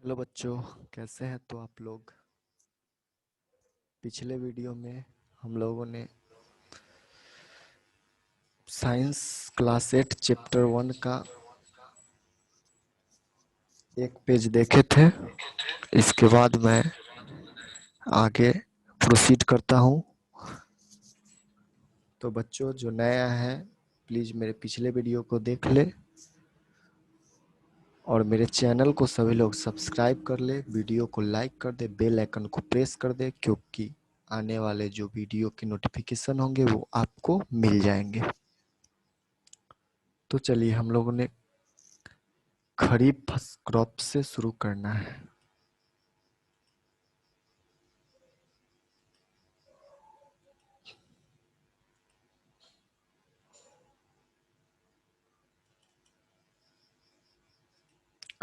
Hello बच्चों, कैसे हैं तो आप लोग। पिछले वीडियो में हम लोगों ने साइंस क्लास 8 चैप्टर 1 का एक पेज देखे थे। इसके बाद मैं आगे प्रोसीड करता हूं। तो बच्चों जो नया है प्लीज़ मेरे पिछले वीडियो को देख ले और मेरे चैनल को सभी लोग सब्सक्राइब कर ले, वीडियो को लाइक कर दे, बेल आइकन को प्रेस कर दे, क्योंकि आने वाले जो वीडियो के नोटिफिकेशन होंगे वो आपको मिल जाएंगे। तो चलिए हम लोगों ने खरीफ क्रॉप से शुरू करना है।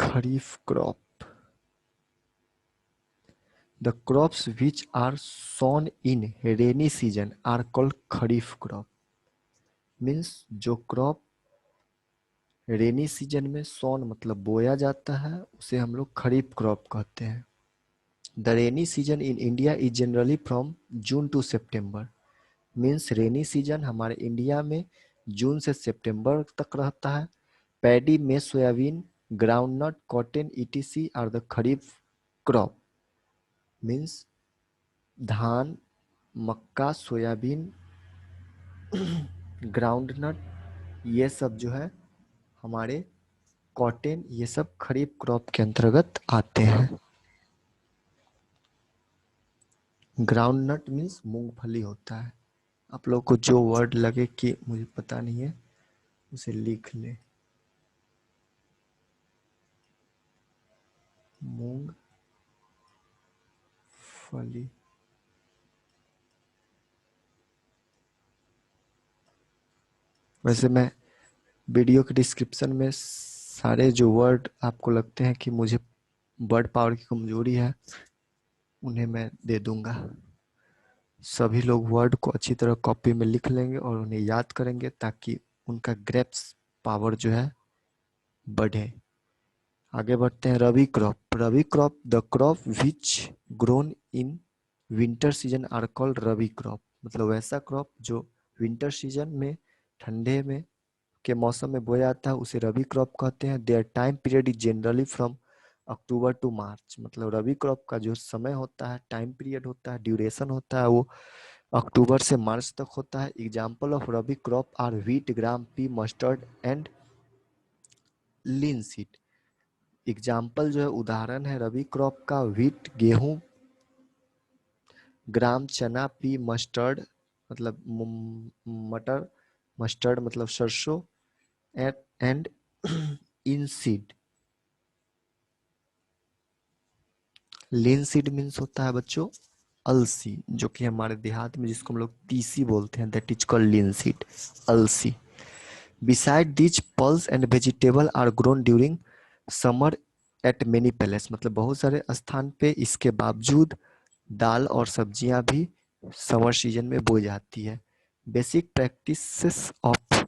खरीफ crop, the crops which are sown in rainy season are called kharif crop. Means जो क्रॉप रेनी सीजन में सोन मतलब बोया जाता है उसे हम लोग खरीफ क्रॉप कहते हैं। The rainy season in India is generally from June to September. Means rainy season हमारे इंडिया में जून से सितंबर तक रहता है। पैडी में soybean, groundnut, cotton ETC are the kharif crop. Means धान, मक्का, सोयाबीन, ग्राउंडनट, ये सब जो है हमारे कॉटन, ये सब खरीफ क्रॉप के अंतर्गत आते हैं। ग्राउंडनट मीन्स मूंगफली होता है। आप लोग को जो वर्ड लगे कि मुझे पता नहीं है उसे लिख ले। मूंगफली। वैसे मैं वीडियो के डिस्क्रिप्शन में सारे जो वर्ड आपको लगते हैं कि मुझे वर्ड पावर की कमजोरी है उन्हें मैं दे दूंगा। सभी लोग वर्ड को अच्छी तरह कॉपी में लिख लेंगे और उन्हें याद करेंगे ताकि उनका ग्रेप्स पावर जो है बढ़े। आगे बढ़ते हैं। Rabi crop. Rabi crop, the crop which grown in winter season are called rabi crop. मतलब वैसा क्रॉप जो विंटर सीजन में, ठंडे में के मौसम में बोया जाता है उसे रबी क्रॉप कहते हैं। Their time period is generally from October to March. मतलब रबी क्रॉप का जो समय होता है, टाइम पीरियड होता है, ड्यूरेशन होता है, वो अक्टूबर से मार्च तक होता है। Example of rabi crop are wheat, gram, pea, mustard and linseed. Example जो है, उदाहरण है रबी क्रॉप का व्हीट गेहूं, ग्राम चना, पी मस्टर्ड मतलब मटर, मस्टर्ड मतलब सरसों, एंड इनसीड। लिनसीड मीन्स होता है बच्चों अलसी, जो कि हमारे देहात में जिसको हम लोग तीसी बोलते हैं, दैट इज कॉल्ड लिनसीड, अलसी। Beside which pulse and vegetable are grown during summer at many places. मतलब बहुत सारे स्थान पे इसके बावजूद दाल और सब्जियां भी समर सीजन में बोई जाती है। Basic practices of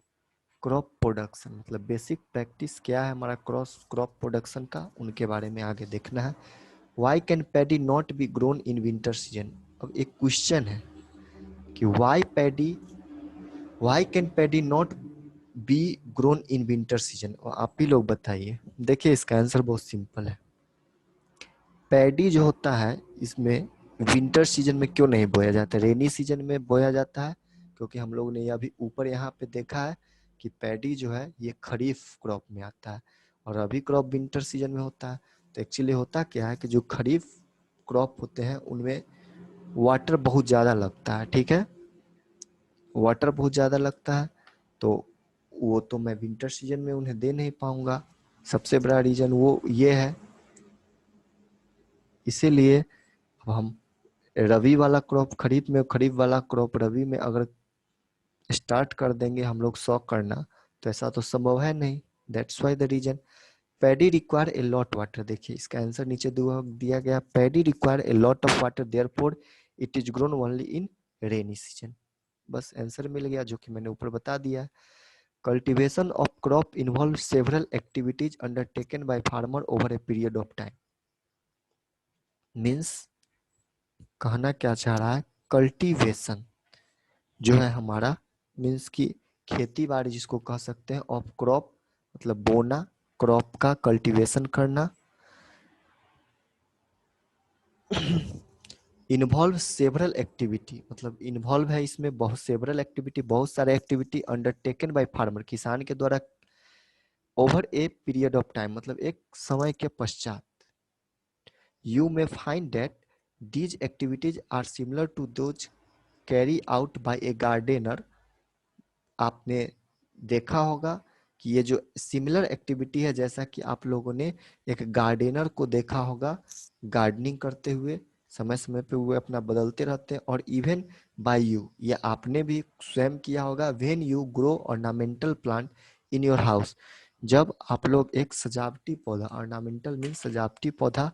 crop production. मतलब बेसिक प्रैक्टिस क्या है हमारा क्रॉप प्रोडक्शन का, उनके बारे में आगे देखना है। Why can paddy not be grown in winter season. अब एक क्वेश्चन है कि why can paddy not be grown in winter season. और आप ही लोग बताइए। देखिए इसका आंसर बहुत सिंपल है। पैडी जो होता है इसमें विंटर सीजन में क्यों नहीं बोया जाता, रेनी सीजन में बोया जाता है, क्योंकि हम लोग ने यह भी ऊपर यहाँ पे देखा है कि पैडी जो है ये खरीफ क्रॉप में आता है और रबी क्रॉप विंटर सीजन में होता है। तो एक्चुअली होता क्या है कि जो खरीफ क्रॉप होते हैं उनमें वाटर बहुत ज़्यादा लगता है, ठीक है, वाटर बहुत ज़्यादा लगता है, तो वो तो मैं विंटर सीजन में उन्हें दे नहीं पाऊंगा। सबसे बड़ा रीजन वो ये है। इसीलिए अब हम रबी वाला क्रॉप खरीफ में, खरीफ वाला क्रॉप रबी में अगर स्टार्ट कर देंगे हम लोग शौक करना, तो ऐसा तो संभव है नहीं। That's why the reason. Paddy require a lot water. देखिए इसका आंसर नीचे दिया गया, paddy require a lot of water therefore it is grown only in rainy season. बस आंसर मिल गया जो कि मैंने ऊपर बता दिया। Cultivation of crop involve several activities undertaken by farmer over a period of time. Means कहना क्या चाह रहा है, कल्टीवेशन जो है हमारा, मीन्स की खेती बाड़ी जिसको कह सकते हैं, ऑफ क्रॉप मतलब बोना, क्रॉप का कल्टीवेशन करना। इन्वॉल्व सेवरल एक्टिविटी मतलब इन्वॉल्व है इसमें बहुत सेवरल एक्टिविटी, बहुत सारे एक्टिविटी अंडरटेकन बाय फार्मर, किसान के द्वारा over a period of time मतलब एक समय के पश्चात। You may find that these activities are similar to those carry out by a gardener। आपने देखा होगा कि ये जो सिमिलर एक्टिविटी है, जैसा कि आप लोगों ने एक गार्डनर को देखा होगा गार्डनिंग करते हुए, समय समय पे वो अपना बदलते रहते हैं। और इवन बाय यू, ये आपने भी स्वयं किया होगा, when you grow ornamental plant in your house, जब आप लोग एक सजावटी पौधा, ऑर्नामेंटल मीन सजावटी पौधा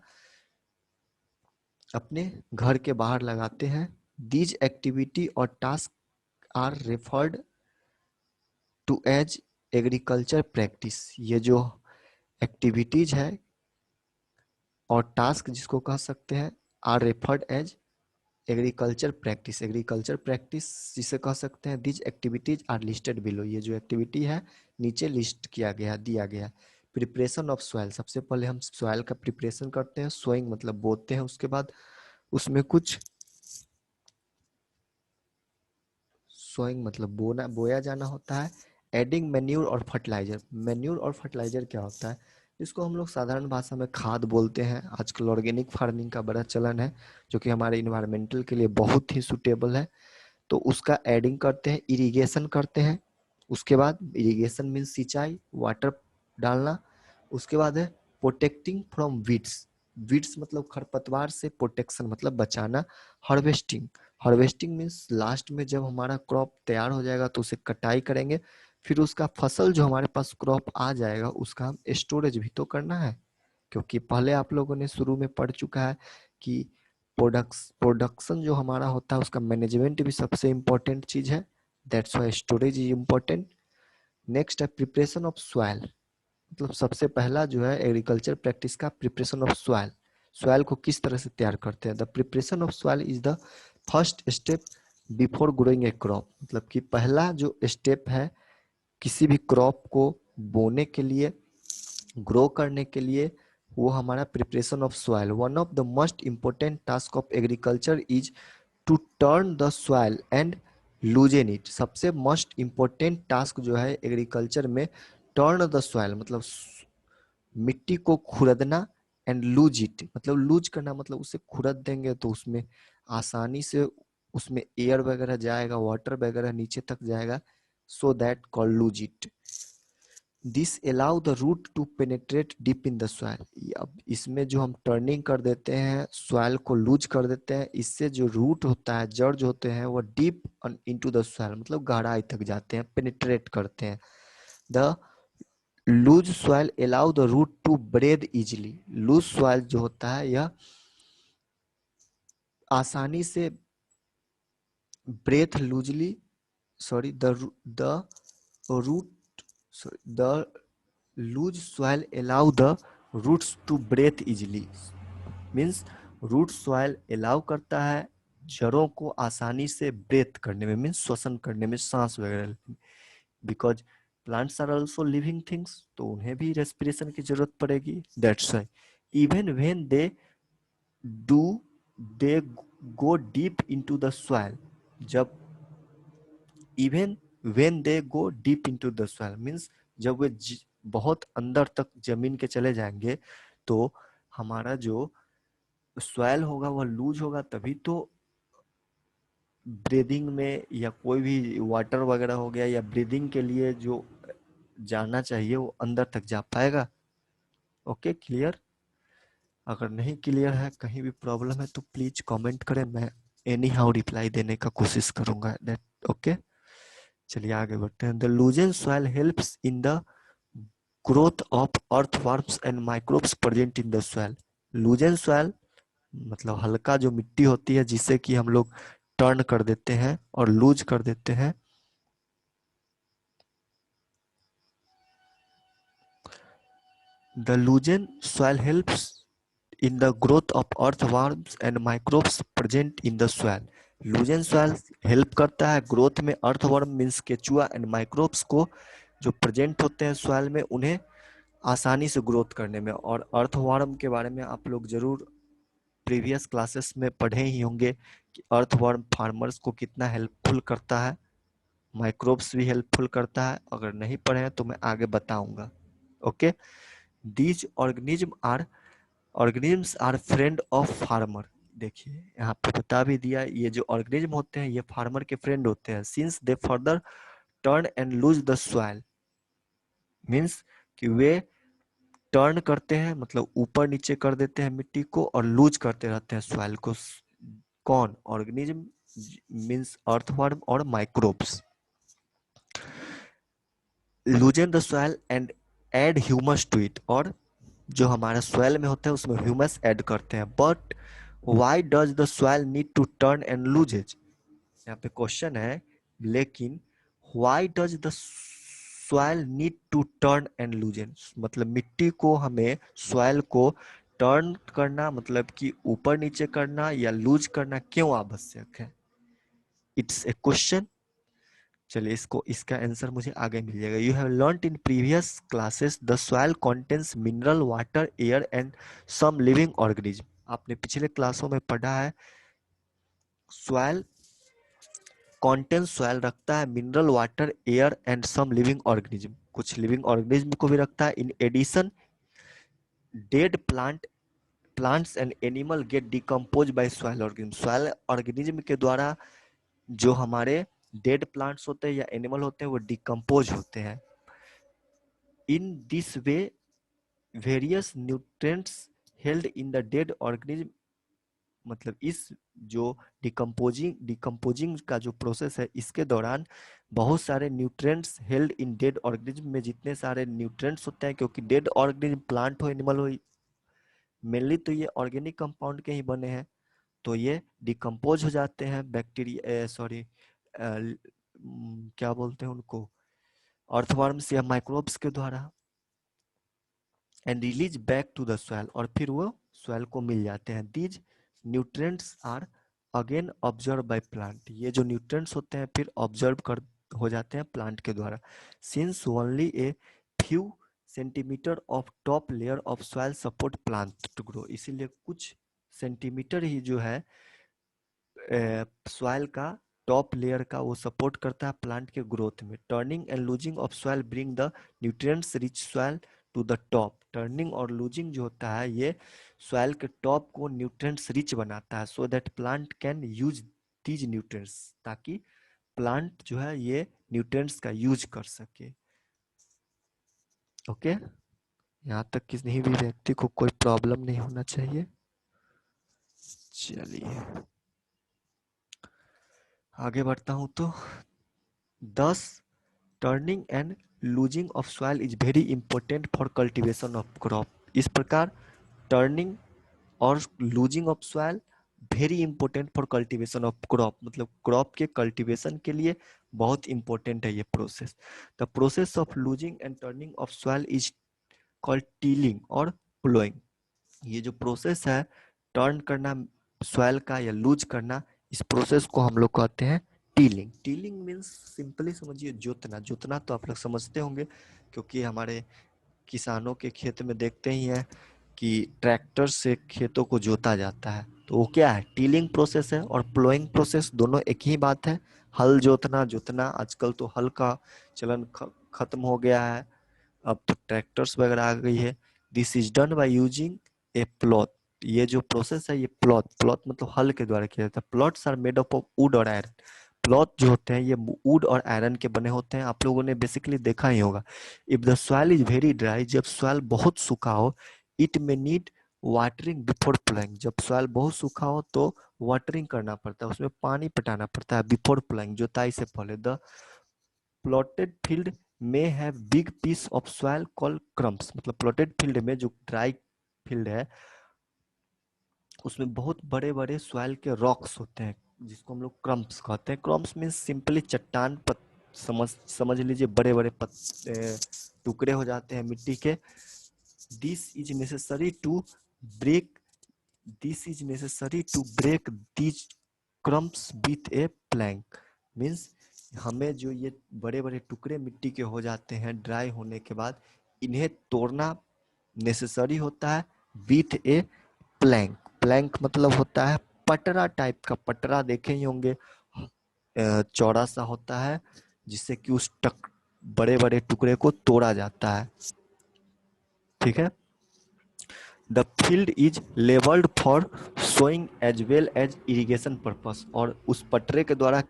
अपने घर के बाहर लगाते हैं। दीज एक्टिविटी और task are referred to as agriculture practice. ये जो एक्टिविटीज है और टास्क जिसको कह सकते हैं, are referred as agriculture practice. Agriculture practice जिसे कह सकते हैं। These activities are listed below. ये जो एक्टिविटी है नीचे लिस्ट किया गया, दिया गया। प्रिपरेशन ऑफ सॉइल, सबसे पहले हम सॉइल का प्रिपरेशन करते हैं। सोइंग मतलब बोते हैं, उसके बाद उसमें कुछ, सोइंग मतलब बोना, बोया जाना होता है। एडिंग मेन्यूर और फर्टिलाइजर, मेन्यूर और फर्टिलाइजर क्या होता है, इसको हम लोग साधारण भाषा में खाद बोलते हैं। आजकल ऑर्गेनिक फार्मिंग का बड़ा चलन है, जो कि हमारे इन्वायरमेंटल के लिए बहुत ही सुटेबल है। तो उसका एडिंग करते हैं, इरिगेशन करते हैं। उसके बाद इरिगेशन मीन सिंचाई, वाटर डालना। उसके बाद है प्रोटेक्टिंग फ्रॉम वीड्स, वीड्स मतलब खरपतवार से प्रोटेक्शन मतलब बचाना। हार्वेस्टिंग, हार्वेस्टिंग मीन्स लास्ट में जब हमारा क्रॉप तैयार हो जाएगा तो उसे कटाई करेंगे, फिर उसका फसल जो हमारे पास क्रॉप आ जाएगा उसका हम स्टोरेज भी तो करना है। क्योंकि पहले आप लोगों ने शुरू में पढ़ चुका है कि प्रोडक्शन जो हमारा होता है उसका मैनेजमेंट भी सबसे इम्पोर्टेंट चीज है। That's why storage is important. Next है प्रिपरेशन ऑफ सॉइल, मतलब सबसे पहला जो है एग्रीकल्चर प्रैक्टिस का प्रिपरेशन ऑफ सॉइल। सॉइल को किस तरह से तैयार करते हैं। The preparation of soil is the first step before growing A crop, मतलब कि पहला जो स्टेप है किसी भी क्रॉप को बोने के लिए, ग्रो करने के लिए, वो हमारा preparation of soil. One of the most important task of agriculture is to turn the soil and loosen it. सबसे मोस्ट इम्पोर्टेंट टास्क जो है एग्रीकल्चर में, टर्न द सॉइल मतलब मिट्टी को खुरदना, एंड लूज इट मतलब लूज करना, मतलब उसे खुरद देंगे तो उसमें आसानी से उसमें एयर वगैरह जाएगा, वाटर वगैरह नीचे तक जाएगा। So that call loose it. This allow the root to penetrate deep in the soil. अब इसमें जो हम टर्निंग कर देते हैं, सॉइल को लूज कर देते हैं, इससे जो रूट होता है, जड़ जो होते हैं, वो डीप इनटू द सॉइल मतलब गहराई तक जाते हैं, पेनिट्रेट करते हैं। The loose soil allow the root to breathe easily. Loose soil जो होता है यह आसानी से breathe loosely, sorry the root, the loose soil allow the roots to breathe easily. Means root soil allow करता है जड़ों को आसानी से ब्रेथ करने में, मीन्स श्वसन करने में, सांस वगैरह। Because plants are also living things, तो उन्हें भी रेस्पिरेशन की जरूरत पड़ेगी। That's why even when they do they go deep into the soil, जब even when they go deep into the soil means जब वे बहुत अंदर तक जमीन के चले जाएंगे, तो हमारा जो सॉइल होगा वह लूज होगा, तभी तो ब्रीदिंग में या कोई भी वाटर वगैरह हो गया या ब्रीदिंग के लिए जो जाना चाहिए वो अंदर तक जा पाएगा। Okay, clear. अगर नहीं क्लियर है, कहीं भी प्रॉब्लम है तो प्लीज कमेंट करें, मैं एनी हाउ रिप्लाई देने का कोशिश करूंगा। That okay. चलिए आगे बढ़ते हैं। The लूजन soil helps in the growth of earthworms and microbes present in the soil. लूजन soil मतलब हल्का जो मिट्टी होती है जिसे कि हम लोग टर्न कर देते हैं और लूज कर देते हैं। The लूजन soil helps in the growth of earthworms and microbes present in the soil. लूजन soil help करता है ग्रोथ में अर्थवर्म मीन्स केचुआ एंड माइक्रोब्स को, जो प्रेजेंट होते हैं सॉइल में, उन्हें आसानी से ग्रोथ करने में। और अर्थवर्म के बारे में आप लोग जरूर प्रीवियस क्लासेस में पढ़े ही होंगे कि अर्थवर्म फार्मर्स को कितना हेल्पफुल करता है, माइक्रोब्स भी हेल्पफुल करता है। अगर नहीं पढ़े हैं तो मैं आगे बताऊंगा। Okay, these organisms are friend of farmer. देखिए यहाँ पे बता भी दिया, ये जो ऑर्गेनिज्म होते हैं ये फार्मर के फ्रेंड होते हैं। Since they further turn and lose the soil, means कि वे टर्न करते हैं मतलब ऊपर नीचे कर देते हैं मिट्टी को, और लूज करते रहते हैं सॉइल को। कौन? ऑर्गेनिज्म मीन्स अर्थवर्म और microbes. Loosen the soil and add humus to it, और जो हमारा सॉइल में होता है उसमें ह्यूमस ऐड करते हैं। But why does the soil need to turn and loosens, यहाँ पे क्वेश्चन है, लेकिन why does the soil need to turn and loosen, मतलब मिट्टी को हमें सॉइल को टर्न करना मतलब कि ऊपर नीचे करना या लूज करना क्यों आवश्यक है? It's a question. चलिए इसको, इसका आंसर मुझे आगे मिल जाएगा। You have learned in previous classes the soil contains mineral water air and some living organism. आपने पिछले क्लासों में पढ़ा है सॉइल कंटेन्स, सॉइल रखता है mineral water air and some living organism, कुछ लिविंग ऑर्गेनिज्म को भी रखता है। In addition dead plants and animal get decompose by soil organism. Soil organism के द्वारा जो हमारे डेड प्लांट्स होते हैं या एनिमल होते हैं वो डिकम्पोज होते हैं। In this way various nutrients held in the dead organism, मतलब इस जो डिकम्पोजिंग का जो प्रोसेस है इसके दौरान बहुत सारे nutrients held in dead organism में जितने सारे न्यूट्रिएंट्स होते हैं, क्योंकि डेड ऑर्गेनिज्म प्लांट हो एनिमल हो मेनली तो ये ऑर्गेनिक कंपाउंड के ही बने हैं, तो ये डिकम्पोज हो जाते हैं बैक्टीरिया सॉरी क्या बोलते हैं उनको, अर्थवर्म्स या माइक्रोब्स के द्वारा, and release back to the soil, और फिर वो सॉइल को मिल जाते हैं। These nutrients are again observe by plant, ये जो न्यूट्रिएंट्स होते हैं फिर ऑब्जर्व कर हो जाते हैं प्लांट के द्वारा। Since only a few centimeter of top layer of soil support plant to grow, इसीलिए कुछ सेंटीमीटर ही जो है सॉइल का टॉप लेयर का वो सपोर्ट करता है प्लांट के ग्रोथ में। Turning and loosening of soil bring the nutrients rich soil to the top. Turning और लूजिंग जो होता है ये सॉइल के टॉप को न्यूट्रिएंट्स रिच बनाता है, so that plant can use these nutrients, ताकि प्लांट जो है ये न्यूट्रिएंट्स का यूज कर सके। ओके, यहाँ तक किसी भी व्यक्ति को कोई प्रॉब्लम नहीं होना चाहिए। चलिए आगे बढ़ता हूँ तो, 10 turning and loosening of soil is very important for cultivation of crop. इस प्रकार टर्निंग और losing of soil very important for cultivation of crop, मतलब क्रॉप के कल्टीवेशन के लिए बहुत इंपॉर्टेंट है ये process. The process of losing and turning of soil is called tilling और प्लोइंग। ये जो प्रोसेस है टर्न करना सॉइल का या लूज करना, इस प्रोसेस को हम लोग कहते हैं टीलिंग। टीलिंग मीन्स सिंपली समझिए जोतना। जोतना तो आप लोग समझते होंगे, क्योंकि हमारे किसानों के खेत में देखते ही हैं कि ट्रैक्टर से खेतों को जोता जाता है, तो वो क्या है, टीलिंग प्रोसेस है। और प्लोइंग प्रोसेस, दोनों एक ही बात है। हल जोतना जोतना, आजकल तो हल का चलन खत्म हो गया है, अब तो ट्रैक्टर्स वगैरह आ गई है। This is done by using A plot. ये जो प्रोसेस है ये प्लॉट मतलब हल के द्वारा किया जाता है। Plots are made up of wood और आयरन। प्लॉट जो होते हैं ये वुड और आयरन के बने होते हैं, आप लोगों ने बेसिकली देखा ही होगा। If the soil is very dry, जब सॉइल बहुत सूखा हो, it may need watering before प्लाइंग। जब सॉइल बहुत सूखा हो तो वाटरिंग करना पड़ता है, उसमें पानी पटाना पड़ता है बिफोर प्लाइंग, जोताई से पहले। द प्लॉटेड फील्ड में have big piece of soil called crumbs, मतलब प्लॉटेड फील्ड में जो ड्राई फील्ड है उसमें बहुत बड़े बड़े सॉइल के रॉक्स होते हैं जिसको हम लोग क्रम्प्स कहते हैं। क्रम्प्स मीन्स सिंपली चट्टान समझ लीजिए, बड़े बड़े टुकड़े हो जाते हैं मिट्टी के। This is necessary to break this is necessary to break these crumbs with a plank. Means हमें जो ये बड़े बड़े टुकड़े मिट्टी के हो जाते हैं ड्राई होने के बाद, इन्हें तोड़ना नेसेसरी होता है विथ ए प्लैंक। प्लैंक मतलब होता है पटरा टाइप का, पटरा देखे ही होंगे, चौड़ा सा होता है जिससे कि उस बड़े बड़े टुकड़े को तोड़ा जाता है। ठीक है। The field is levelled for sowing as well as irrigation purpose. और उस पटरे के द्वारा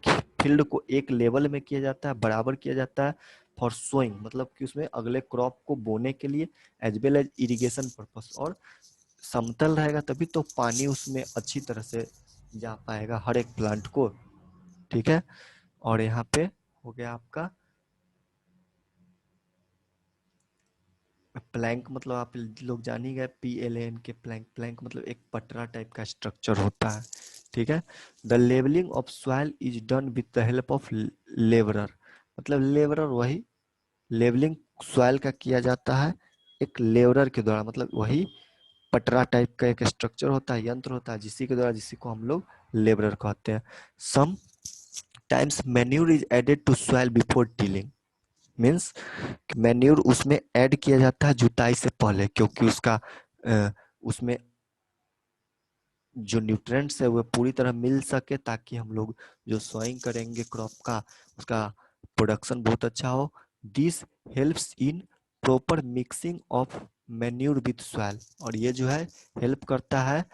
फील्ड को एक लेवल में किया जाता है, बराबर किया जाता है, फॉर सोइंग मतलब कि उसमें अगले क्रॉप को बोने के लिए, as well as irrigation purpose. और समतल रहेगा तभी तो पानी उसमें अच्छी तरह से जा पाएगा हर एक प्लांट को। ठीक है। और यहाँ पे हो गया आपका प्लैंक, मतलब आप लोग जान ही गए PLAN के प्लैंक। प्लैंक मतलब एक पटरा टाइप का स्ट्रक्चर होता है। ठीक है। The levelling of soil is done with the help of labourer. मतलब लेबरर वही लेवलिंग सॉइल का किया जाता है एक लेबरर के द्वारा। मतलब वही पटरा टाइप का एक स्ट्रक्चर होता है, यंत्र होता है जिसी के द्वारा, जिसी को हम लोग लेबरर कहते हैं। Sometimes manure is added to soil before tilling. Means manure उसमें ऐड किया जाता है जुताई से पहले, क्योंकि उसका उसमें जो न्यूट्रिएंट्स है वो पूरी तरह मिल सके, ताकि हम लोग जो सोइंग करेंगे क्रॉप का उसका प्रोडक्शन बहुत अच्छा हो। This helps in proper mixing of manure with soil. और ये जो है हेल्प करता है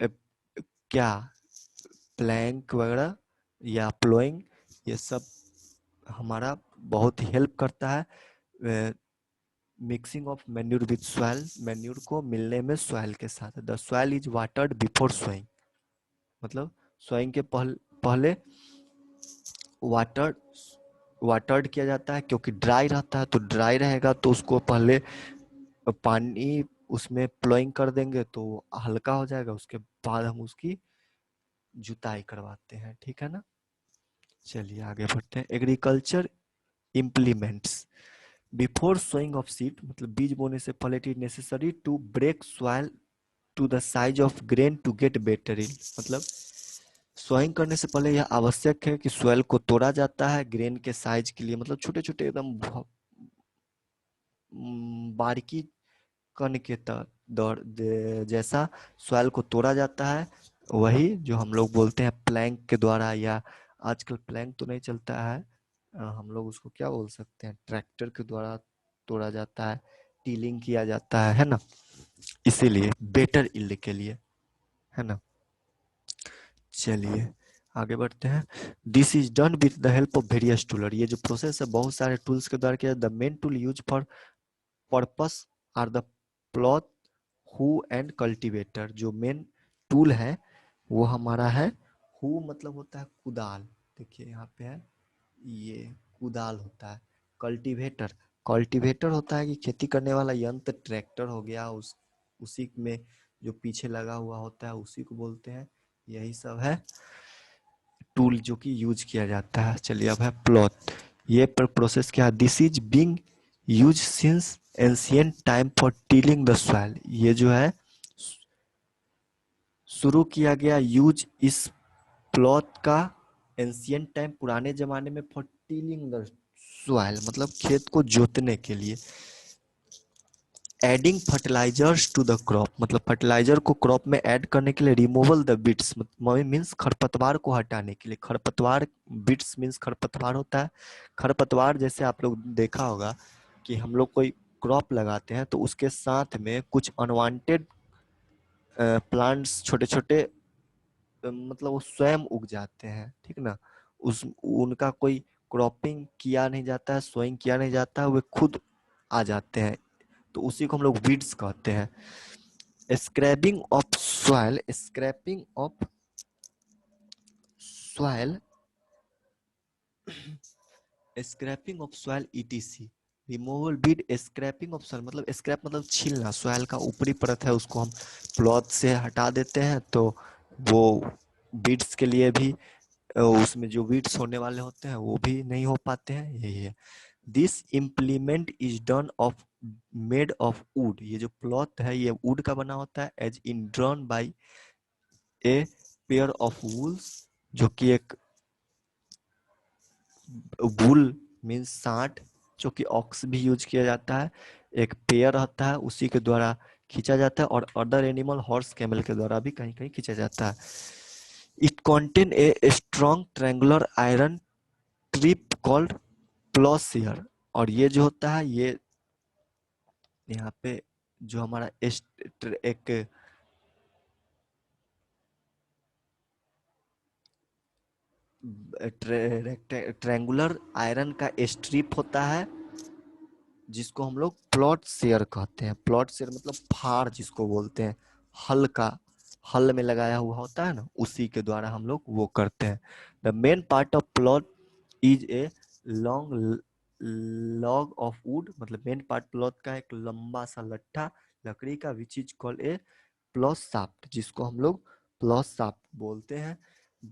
क्या, प्लैंक वगैरह या प्लोइंग, ये सब हमारा बहुत हेल्प करता है mixing of manure with soil, manure को मिलने में सॉइल के साथ। The soil is watered before sowing. मतलब सोइंग के पहले वाटर वाटर्ड किया जाता है, क्योंकि ड्राई रहता है, तो ड्राई रहेगा तो उसको पहले पानी उसमें प्लोइंग कर देंगे तो हल्का हो जाएगा, उसके बाद हम उसकी जुताई करवाते हैं। ठीक है ना। चलिए आगे बढ़ते हैं। Agriculture implements before sowing of seed, मतलब बीज बोने से पहले it is necessary to break soil to the size of grain to get better yield. मतलब सोइंग करने से पहले यह आवश्यक है कि सॉइल को तोड़ा जाता है ग्रेन के साइज के लिए, मतलब छोटे छोटे एकदम बारीकी कण के दौर जैसा सॉइल को तोड़ा जाता है। वही जो हम लोग बोलते हैं प्लैंक के द्वारा, या आजकल प्लैंक तो नहीं चलता है, हम लोग उसको क्या बोल सकते हैं, ट्रैक्टर के द्वारा तोड़ा जाता है, टीलिंग किया जाता है ना, इसीलिए बेटर इल्ड के लिए, है ना। चलिए आगे बढ़ते हैं। This is done with the help of various tools. ये जो प्रोसेस है बहुत सारे टूल्स के द्वारा किया। The main tool use for purpose are the plough hoe and cultivator. जो मेन टूल है वो हमारा है हु, मतलब होता है कुदाल, देखिए यहाँ पे है, ये कुदाल होता है। कल्टीवेटर, कल्टीवेटर होता है कि खेती करने वाला यंत्र, ट्रैक्टर हो गया, उसी में जो पीछे लगा हुआ होता है उसी को बोलते हैं। यही सब है टूल जो कि यूज किया जाता है। चलिए अब है प्लॉथ। ये प्रोसेस क्या है, this is being use since ancient time for tilling the soil. ये जो है शुरू किया गया यूज इस प्लॉथ का एंशियंट टाइम, पुराने जमाने में, फॉर टिलिंग द सॉइल मतलब खेत को जोतने के लिए। Adding fertilisers to the crop, मतलब फर्टिलाइजर को क्रॉप में ऐड करने के लिए। रिमूवल द बिट्स मीन्स खरपतवार को हटाने के लिए। खरपतवार, बिट्स मीन्स खरपतवार होता है। खरपतवार जैसे आप लोग देखा होगा कि हम लोग कोई क्रॉप लगाते हैं तो उसके साथ में कुछ अनवांटेड प्लांट्स छोटे छोटे, मतलब वो स्वयं उग जाते हैं, ठीक ना। उस उनका कोई क्रॉपिंग किया नहीं जाता है, सोइंग किया नहीं जाता है, वे खुद आ जाते हैं, तो उसी को हम लोग वीड्स कहते हैं। Scraping of soil, scraping of soil, scraping of soil etc. Removal weed scraping of soil, मतलब स्क्रैप मतलब छीलना, सॉइल का ऊपरी परत है उसको हम क्लॉथ से हटा देते हैं, तो वो बीड्स के लिए भी उसमें जो बीड्स होने वाले होते हैं वो भी नहीं हो पाते हैं, यही है। This implement is done of made of would, ये जो क्लॉथ है ये वुड का बना होता है, as in drawn by a pair of bulls, जो कि एक वूल मीन्स सांड, जो कि ऑक्स भी यूज किया जाता है, एक पेयर रहता है उसी के द्वारा खींचा जाता है, और अदर एनिमल हॉर्स कैमल के द्वारा भी कहीं कहीं खींचा जाता है। It contain a strong triangular iron strip called ploughshare, और ये जो होता है ये यहाँ पे जो हमारा एक ट्रायंगुलर आयरन का स्ट्रिप होता है, जिसको हम लोग प्लॉट शेयर कहते हैं। प्लॉट शेयर मतलब फाड़ जिसको बोलते हैं, हल का, हल में लगाया हुआ होता है ना, उसी के द्वारा हम लोग वो करते हैं। The main part of plot is a long log of wood, मतलब मेन पार्ट प्लॉट का एक लंबा सा लट्ठा लकड़ी का, which is called a plot shaft, जिसको हम लोग प्लॉट शाफ्ट बोलते हैं।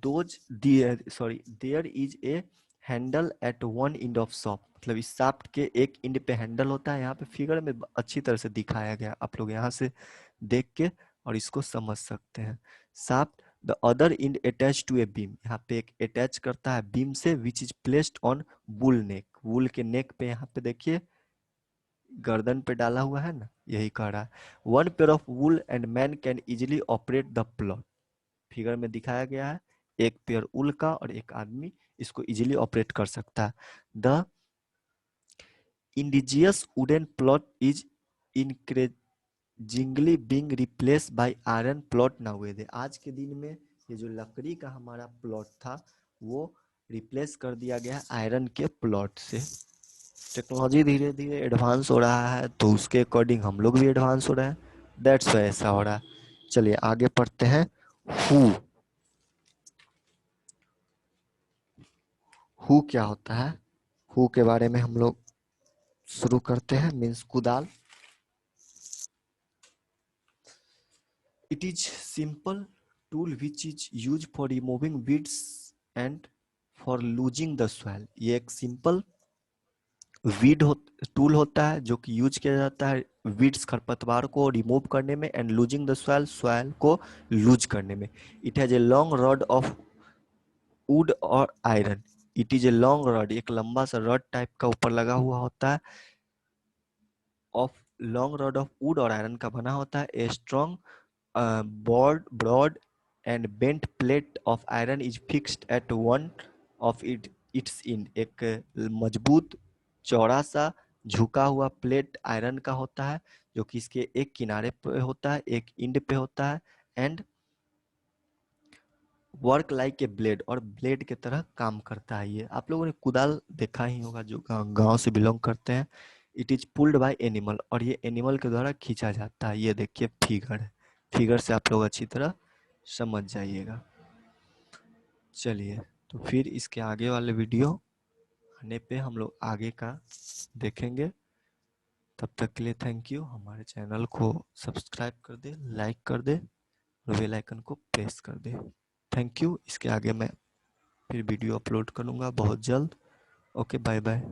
Those there is a handle at one end of shaft, मतलब इस शाफ्ट के एक एंड पे हैंडल होता है। यहाँ पे फिगर में अच्छी तरह से दिखाया गया, आप लोग यहाँ से देख के और इसको समझ सकते हैं। Shaft the other end attach to a beam, यहाँ पे एक अटैच करता है बीम से, which is placed on bull neck, bull के नेक पे यहाँ पे देखिए गर्दन पे डाला हुआ है ना, यही कह रहा है। One pair of bull and man can easily operate the plot, figure में दिखाया गया है, एक पेयर उल का और एक आदमी इसको इजीली ऑपरेट कर सकता है। The indigenous wooden plough is increasingly being replace by iron plough nowadays, आज के दिन में ये जो लकड़ी का हमारा प्लॉट था वो रिप्लेस कर दिया गया आयरन के प्लॉट से। टेक्नोलॉजी धीरे धीरे एडवांस हो रहा है, तो उसके अकॉर्डिंग हम लोग भी एडवांस हो रहे हैं, दैट्स वाई ऐसा हो रहा है। चलिए आगे पढ़ते हैं। हु, हु क्या होता है, हु के बारे में हम लोग शुरू करते हैं। मीन्स कुदाल। It is simple tool which is use for removing weeds and for losing the soil, ये एक सिंपल वीड टूल होता है जो कि यूज किया जाता है वीड्स खरपतवार को रिमूव करने में, and loosing the soil, soil को लूज करने में। It has a long rod of wood और iron, it is a long rod, एक लंबा सा रॉड टाइप का ऊपर लगा हुआ होता है, of long rod of wood और आयरन का बना होता है। A strong broad and bent plate of iron is fixed at one of its end, एक मजबूत चौड़ा सा झुका हुआ प्लेट आयरन का होता है, जो कि इसके एक किनारे पे होता है, एक इंड पे होता है, and work like a blade, और ब्लेड की तरह काम करता है। ये आप लोगों ने कुदाल देखा ही होगा जो गांव से बिलोंग करते हैं। It is pulled bye animal, और ये एनिमल के द्वारा खींचा जाता है। ये देखिए फिगर है, फिगर से आप लोग अच्छी तरह समझ जाइएगा। चलिए, तो फिर इसके आगे वाले वीडियो आने पे हम लोग आगे का देखेंगे। तब तक के लिए थैंक यू। हमारे चैनल को सब्सक्राइब कर दे, लाइक कर दे, और बेल आइकन को प्रेस कर दे। Thank you. इसके आगे मैं फिर वीडियो अपलोड करूँगा बहुत जल्द। Okay, bye bye.